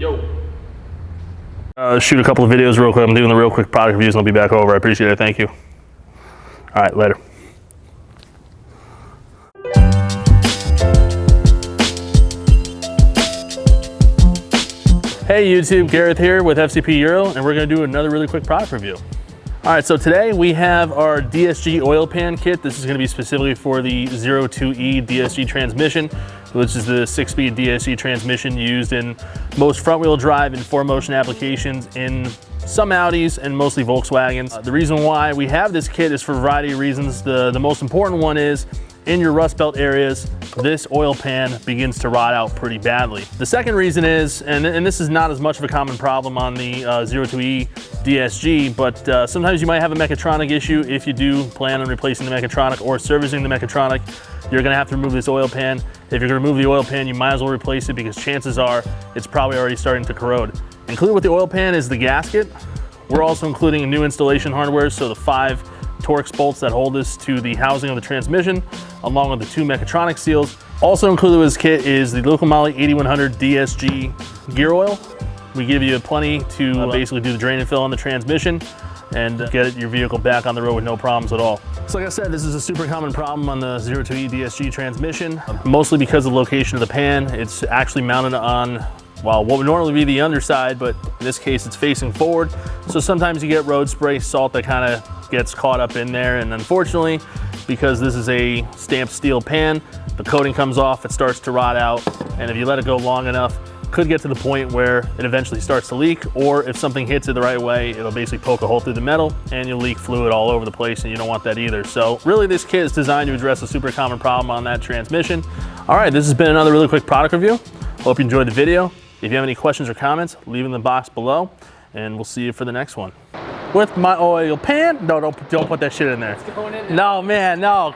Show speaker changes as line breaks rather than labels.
Yo.
Shoot a couple of videos real quick. I'm doing the real quick product reviews and I'll be back over. I appreciate it. Thank you. All right, later. Hey YouTube, Gareth here with FCP Euro, and we're going to do another really quick product review. All right, so today we have our DSG oil pan kit. This is going to be specifically for the 02E DSG transmission, which is the 6-speed DSG transmission used in most front-wheel drive and 4Motion applications in some Audis and mostly Volkswagens. The reason why we have this kit is for a variety of reasons. The most important one is in your rust belt areas, this oil pan begins to rot out pretty badly. The second reason is, and this is not as much of a common problem on the 02E DSG, but sometimes you might have a mechatronic issue. If you do plan on replacing the mechatronic or servicing the mechatronic, you're gonna have to remove this oil pan. If you're gonna remove the oil pan, you might as well replace it because chances are it's probably already starting to corrode. Included with the oil pan is the gasket. We're also including new installation hardware, so the 5 Torx bolts that hold this to the housing of the transmission, along with the 2 mechatronic seals. Also included with this kit is the LIQUI MOLY 8100 DSG gear oil. We give you plenty to basically do the drain and fill on the transmission and get your vehicle back on the road with no problems at all. So like I said, this is a super common problem on the 02E DSG transmission, mostly because of the location of the pan. It's actually mounted on, well, what would normally be the underside, but in this case it's facing forward. So sometimes you get road spray salt that kind of gets caught up in there, and unfortunately, because this is a stamped steel pan, the coating comes off, it starts to rot out, and if you let it go long enough, could get to the point where it eventually starts to leak, or if something hits it the right way, it'll basically poke a hole through the metal and you'll leak fluid all over the place, and you don't want that either. So really this kit is designed to address a super common problem on that transmission. All right, this has been another really quick product review. Hope you enjoyed the video. If you have any questions or comments, leave them in the box below, and we'll see you for the next one. With my oil pan, no, don't put that shit in there.
It's going in there.
No, man, no.